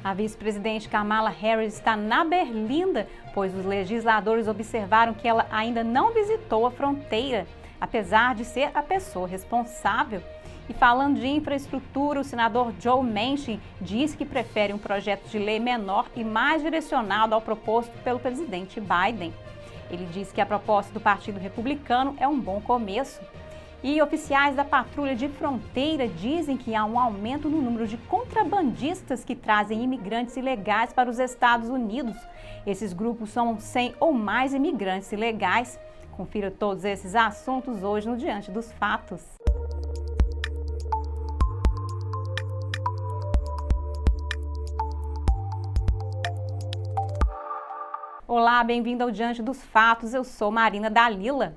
A vice-presidente Kamala Harris está na Berlinda, pois os legisladores observaram que ela ainda não visitou a fronteira, apesar de ser a pessoa responsável. E falando de infraestrutura, o senador Joe Manchin disse que prefere um projeto de lei menor e mais direcionado ao proposto pelo presidente Biden. Ele disse que a proposta do Partido Republicano é um bom começo. E oficiais da patrulha de fronteira dizem que há um aumento no número de contrabandistas que trazem imigrantes ilegais para os Estados Unidos. Esses grupos são 100 ou mais imigrantes ilegais. Confira todos esses assuntos hoje no Diante dos Fatos. Olá, bem-vindo ao Diante dos Fatos. Eu sou Marina Dalila.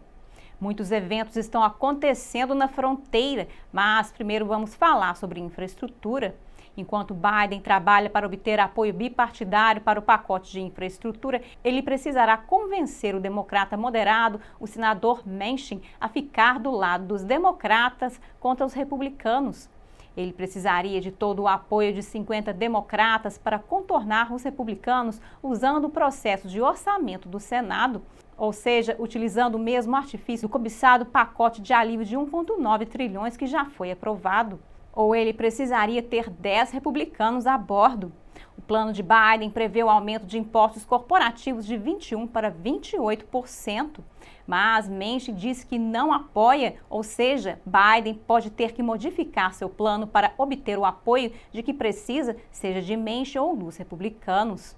Muitos eventos estão acontecendo na fronteira, mas primeiro vamos falar sobre infraestrutura. Enquanto Biden trabalha para obter apoio bipartidário para o pacote de infraestrutura, ele precisará convencer o democrata moderado, o senador Manchin, a ficar do lado dos democratas contra os republicanos. Ele precisaria de todo o apoio de 50 democratas para contornar os republicanos usando o processo de orçamento do Senado, ou seja, utilizando o mesmo artifício do cobiçado pacote de alívio de 1,9 trilhões que já foi aprovado. Ou ele precisaria ter 10 republicanos a bordo. O plano de Biden prevê o aumento de impostos corporativos de 21% para 28%. Mas Manchin disse que não apoia, ou seja, Biden pode ter que modificar seu plano para obter o apoio de que precisa, seja de Manchin ou dos republicanos.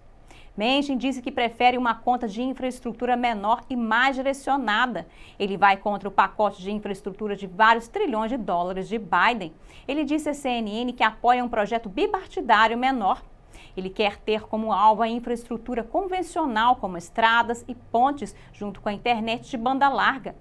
Manchin disse que prefere uma conta de infraestrutura menor e mais direcionada. Ele vai contra o pacote de infraestrutura de vários trilhões de dólares de Biden. Ele disse à CNN que apoia um projeto bipartidário menor. Ele quer ter como alvo a infraestrutura convencional, como estradas e pontes, junto com a internet de banda larga.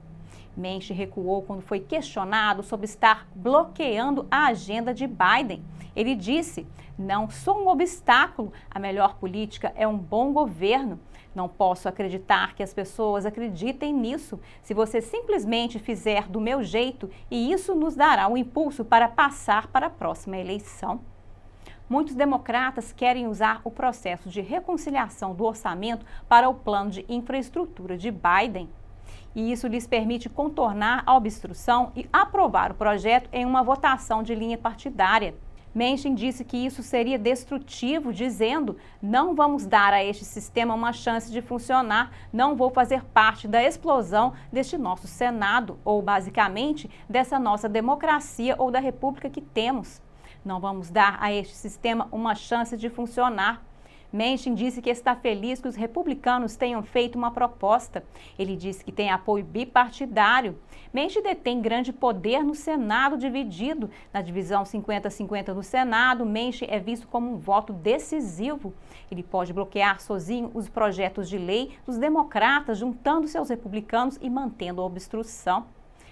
Manchin recuou quando foi questionado sobre estar bloqueando a agenda de Biden. Ele disse: "Não sou um obstáculo, a melhor política é um bom governo. Não posso acreditar que as pessoas acreditem nisso. Se você simplesmente fizer do meu jeito, e isso nos dará o impulso para passar para a próxima eleição." Muitos democratas querem usar o processo de reconciliação do orçamento para o plano de infraestrutura de Biden. E isso lhes permite contornar a obstrução e aprovar o projeto em uma votação de linha partidária. Manchin disse que isso seria destrutivo, dizendo: "Não vamos dar a este sistema uma chance de funcionar, não vou fazer parte da explosão deste nosso Senado, ou basicamente dessa nossa democracia ou da república que temos. Não vamos dar a este sistema uma chance de funcionar." Manchin disse que está feliz que os republicanos tenham feito uma proposta. Ele disse que tem apoio bipartidário. Manchin detém grande poder no Senado dividido. Na divisão 50-50 do Senado, Manchin é visto como um voto decisivo. Ele pode bloquear sozinho os projetos de lei dos democratas, juntando-se aos republicanos e mantendo a obstrução.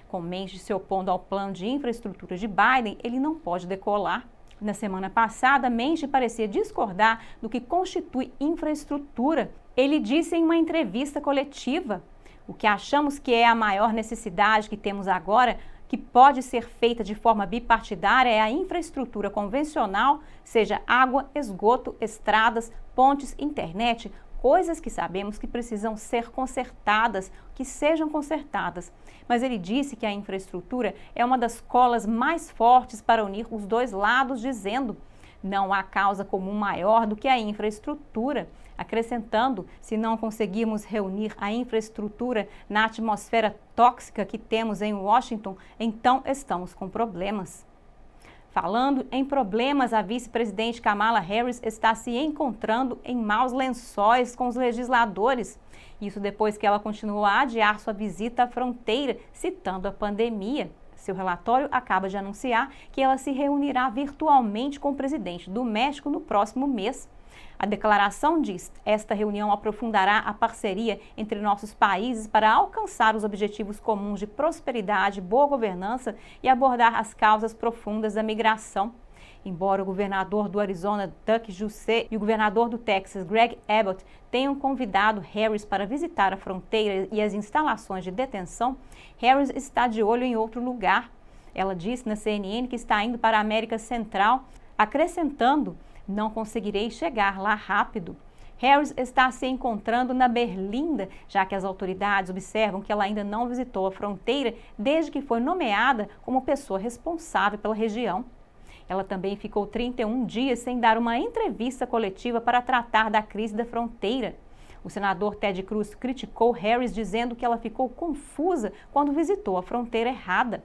Com Manchin se opondo ao plano de infraestrutura de Biden, ele não pode decolar. Na semana passada, Manchin parecia discordar do que constitui infraestrutura. Ele disse em uma entrevista coletiva: "O que achamos que é a maior necessidade que temos agora, que pode ser feita de forma bipartidária, é a infraestrutura convencional, seja água, esgoto, estradas, pontes, internet, coisas que sabemos que precisam ser consertadas, que sejam consertadas." Mas ele disse que a infraestrutura é uma das colas mais fortes para unir os dois lados, dizendo: "Não há causa comum maior do que a infraestrutura", acrescentando: "Se não conseguirmos reunir a infraestrutura na atmosfera tóxica que temos em Washington, então estamos com problemas." Falando em problemas, a vice-presidente Kamala Harris está se encontrando em maus lençóis com os legisladores. Isso depois que ela continuou a adiar sua visita à fronteira, citando a pandemia. Seu relatório acaba de anunciar que ela se reunirá virtualmente com o presidente do México no próximo mês. A declaração diz: "Esta reunião aprofundará a parceria entre nossos países para alcançar os objetivos comuns de prosperidade, boa governança e abordar as causas profundas da migração." Embora o governador do Arizona, Doug Ducey, e o governador do Texas, Greg Abbott, tenham convidado Harris para visitar a fronteira e as instalações de detenção, Harris está de olho em outro lugar. Ela disse na CNN que está indo para a América Central, acrescentando: Não conseguirei chegar lá rápido. Harris está se encontrando na Berlinda, já que as autoridades observam que ela ainda não visitou a fronteira desde que foi nomeada como pessoa responsável pela região. Ela também ficou 31 dias sem dar uma entrevista coletiva para tratar da crise da fronteira. O senador Ted Cruz criticou Harris dizendo que ela ficou confusa quando visitou a fronteira errada.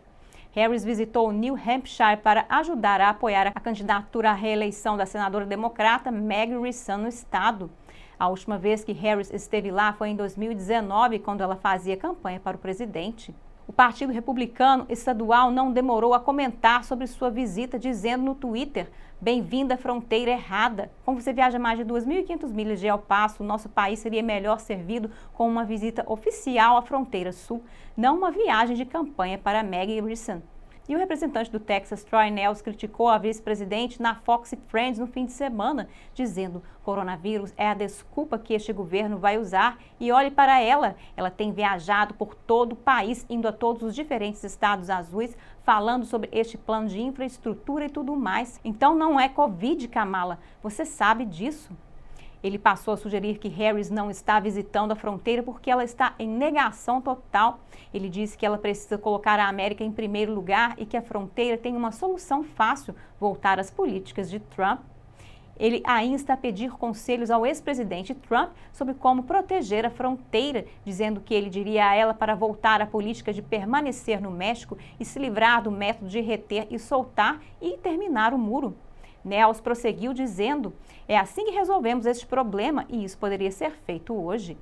Harris visitou New Hampshire para ajudar a apoiar a candidatura à reeleição da senadora democrata Maggie Risson no estado. A última vez que Harris esteve lá foi em 2019, quando ela fazia campanha para o presidente. O Partido Republicano Estadual não demorou a comentar sobre sua visita, dizendo no Twitter: "Bem-vinda à fronteira errada. Como você viaja mais de 2.500 milhas de El Paso, nosso país seria melhor servido com uma visita oficial à fronteira sul, não uma viagem de campanha para Maggie Risson." E o representante do Texas, Troy Nehls, criticou a vice-presidente na Fox Friends no fim de semana, dizendo: "Coronavírus é a desculpa que este governo vai usar e olhe para ela. Ela tem viajado por todo o país, indo a todos os diferentes estados azuis, falando sobre este plano de infraestrutura e tudo mais. Então não é Covid, Kamala. Você sabe disso." Ele passou a sugerir que Harris não está visitando a fronteira porque ela está em negação total. Ele disse que ela precisa colocar a América em primeiro lugar e que a fronteira tem uma solução fácil: voltar às políticas de Trump. Ele ainda está a pedir conselhos ao ex-presidente Trump sobre como proteger a fronteira, dizendo que ele diria a ela para voltar à política de permanecer no México e se livrar do método de reter e soltar e terminar o muro. Nehls prosseguiu dizendo: "É assim que resolvemos este problema e isso poderia ser feito hoje."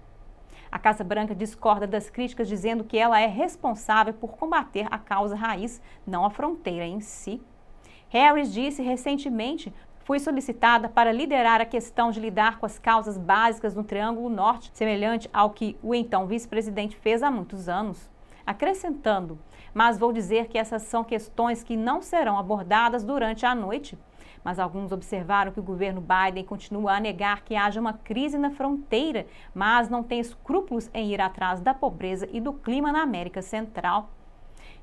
A Casa Branca discorda das críticas, dizendo que ela é responsável por combater a causa raiz, não a fronteira em si. Harris disse recentemente: "Fui solicitada para liderar a questão de lidar com as causas básicas no Triângulo Norte, semelhante ao que o então vice-presidente fez há muitos anos." Acrescentando: "Mas vou dizer que essas são questões que não serão abordadas durante a noite." Mas alguns observaram que o governo Biden continua a negar que haja uma crise na fronteira, mas não tem escrúpulos em ir atrás da pobreza e do clima na América Central.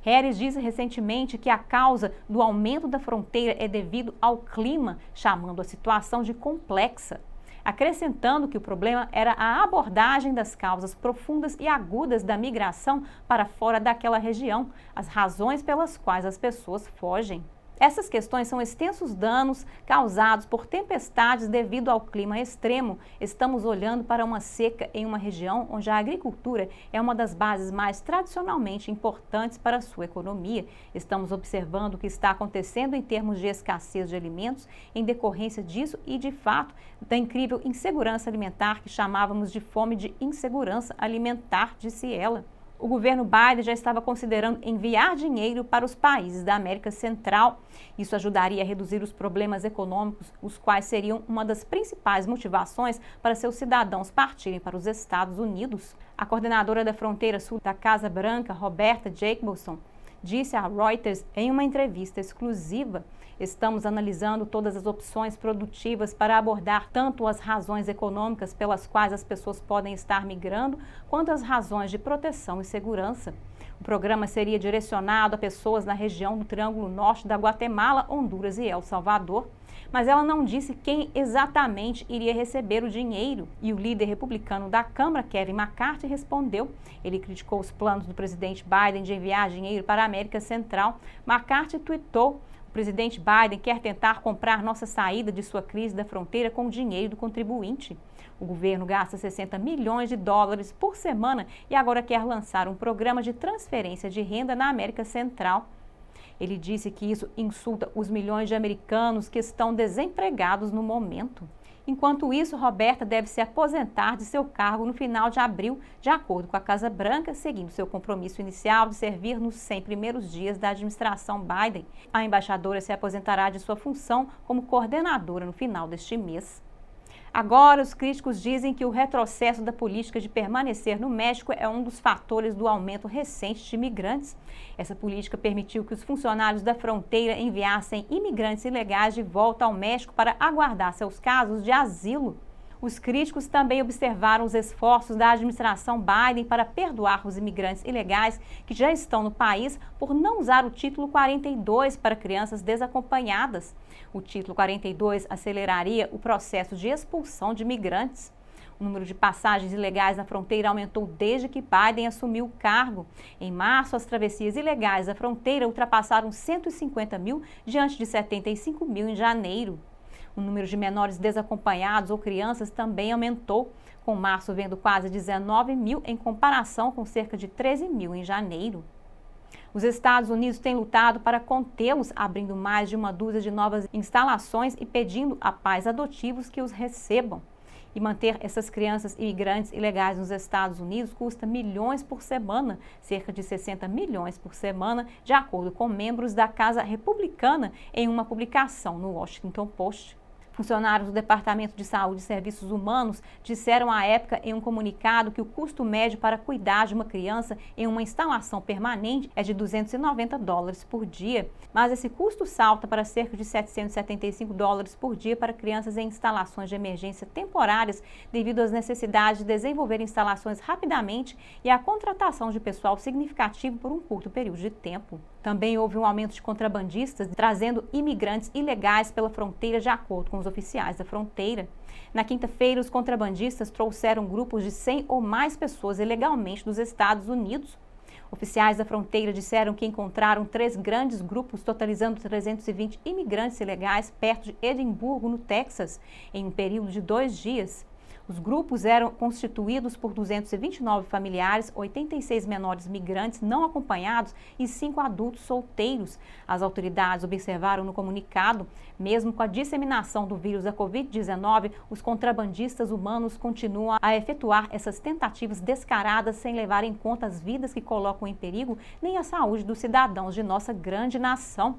Harris disse recentemente que a causa do aumento da fronteira é devido ao clima, chamando a situação de complexa, acrescentando que o problema era a abordagem das causas profundas e agudas da migração para fora daquela região, as razões pelas quais as pessoas fogem. Essas questões são extensos danos causados por tempestades devido ao clima extremo. Estamos olhando para uma seca em uma região onde a agricultura é uma das bases mais tradicionalmente importantes para a sua economia. Estamos observando o que está acontecendo em termos de escassez de alimentos em decorrência disso e, de fato, da incrível insegurança alimentar que chamávamos de fome de insegurança alimentar, disse ela. O governo Biden já estava considerando enviar dinheiro para os países da América Central. Isso ajudaria a reduzir os problemas econômicos, os quais seriam uma das principais motivações para seus cidadãos partirem para os Estados Unidos. A coordenadora da fronteira sul da Casa Branca, Roberta Jacobson, disse a Reuters em uma entrevista exclusiva: "Estamos analisando todas as opções produtivas para abordar tanto as razões econômicas pelas quais as pessoas podem estar migrando, quanto as razões de proteção e segurança." O programa seria direcionado a pessoas na região do Triângulo Norte da Guatemala, Honduras e El Salvador, mas ela não disse quem exatamente iria receber o dinheiro. E o líder republicano da Câmara, Kevin McCarthy, respondeu. Ele criticou os planos do presidente Biden de enviar dinheiro para a América Central. McCarthy tuitou: "O presidente Biden quer tentar comprar nossa saída de sua crise da fronteira com o dinheiro do contribuinte. O governo gasta 60 milhões de dólares por semana e agora quer lançar um programa de transferência de renda na América Central." Ele disse que isso insulta os milhões de americanos que estão desempregados no momento. Enquanto isso, Roberta deve se aposentar de seu cargo no final de abril, de acordo com a Casa Branca, seguindo seu compromisso inicial de servir nos 100 primeiros dias da administração Biden. A embaixadora se aposentará de sua função como coordenadora no final deste mês. Agora, os críticos dizem que o retrocesso da política de permanecer no México é um dos fatores do aumento recente de imigrantes. Essa política permitiu que os funcionários da fronteira enviassem imigrantes ilegais de volta ao México para aguardar seus casos de asilo. Os críticos também observaram os esforços da administração Biden para perdoar os imigrantes ilegais que já estão no país por não usar o título 42 para crianças desacompanhadas. O título 42 aceleraria o processo de expulsão de imigrantes. O número de passagens ilegais na fronteira aumentou desde que Biden assumiu o cargo. Em março, as travessias ilegais da fronteira ultrapassaram 150 mil, diante de 75 mil em janeiro. O número de menores desacompanhados ou crianças também aumentou, com março vendo quase 19 mil em comparação com cerca de 13 mil em janeiro. Os Estados Unidos têm lutado para contê-los, abrindo mais de uma dúzia de novas instalações e pedindo a pais adotivos que os recebam. E manter essas crianças imigrantes ilegais nos Estados Unidos custa milhões por semana, cerca de 60 milhões por semana, de acordo com membros da Casa Republicana em uma publicação no Washington Post. Funcionários do Departamento de Saúde e Serviços Humanos disseram à época em um comunicado que o custo médio para cuidar de uma criança em uma instalação permanente é de $290 por dia, mas esse custo salta para cerca de $775 por dia para crianças em instalações de emergência temporárias devido às necessidades de desenvolver instalações rapidamente e à contratação de pessoal significativo por um curto período de tempo. Também houve um aumento de contrabandistas trazendo imigrantes ilegais pela fronteira, de acordo com os oficiais da fronteira. Na quinta-feira, os contrabandistas trouxeram grupos de 100 ou mais pessoas ilegalmente dos Estados Unidos. Oficiais da fronteira disseram que encontraram 3 grandes grupos, totalizando 320 imigrantes ilegais perto de Edimburgo, no Texas, em um período de 2 dias. Os grupos eram constituídos por 229 familiares, 86 menores migrantes não acompanhados e 5 adultos solteiros. As autoridades observaram no comunicado, mesmo com a disseminação do vírus da Covid-19, os contrabandistas humanos continuam a efetuar essas tentativas descaradas sem levar em conta as vidas que colocam em perigo nem a saúde dos cidadãos de nossa grande nação.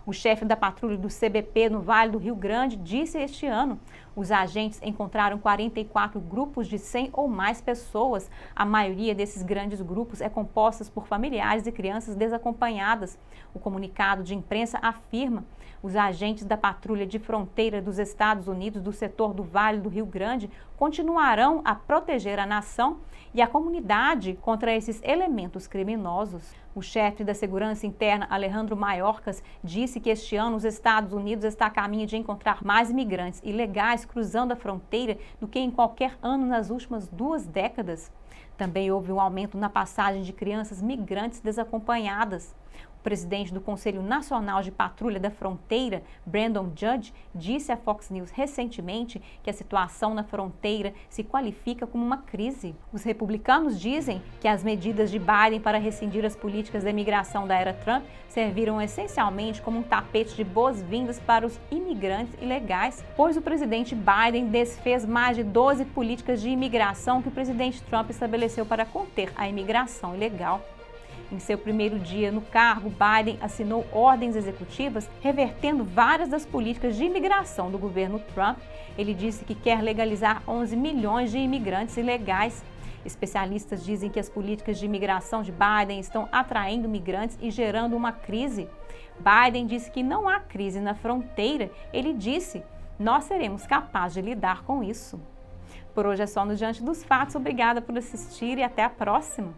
O chefe da patrulha do CBP no Vale do Rio Grande disse este ano: os agentes encontraram 44 grupos de 100 ou mais pessoas. A maioria desses grandes grupos é composta por familiares e crianças desacompanhadas. O comunicado de imprensa afirma: os agentes da patrulha de fronteira dos Estados Unidos do setor do Vale do Rio Grande continuarão a proteger a nação e a comunidade contra esses elementos criminosos. O chefe da Segurança Interna, Alejandro Mayorkas, disse que este ano os Estados Unidos está a caminho de encontrar mais imigrantes ilegais cruzando a fronteira do que em qualquer ano nas últimas 2 décadas. Também houve um aumento na passagem de crianças migrantes desacompanhadas. O presidente do Conselho Nacional de Patrulha da Fronteira, Brandon Judge, disse à Fox News recentemente que a situação na fronteira se qualifica como uma crise. Os republicanos dizem que as medidas de Biden para rescindir as políticas de imigração da era Trump serviram essencialmente como um tapete de boas-vindas para os imigrantes ilegais, pois o presidente Biden desfez mais de 12 políticas de imigração que o presidente Trump estabeleceu para conter a imigração ilegal. Em seu primeiro dia no cargo, Biden assinou ordens executivas revertendo várias das políticas de imigração do governo Trump. Ele disse que quer legalizar 11 milhões de imigrantes ilegais. Especialistas dizem que as políticas de imigração de Biden estão atraindo migrantes e gerando uma crise. Biden disse que não há crise na fronteira. Ele disse: nós seremos capazes de lidar com isso. Por hoje é só no Diante dos Fatos. Obrigada por assistir e até a próxima.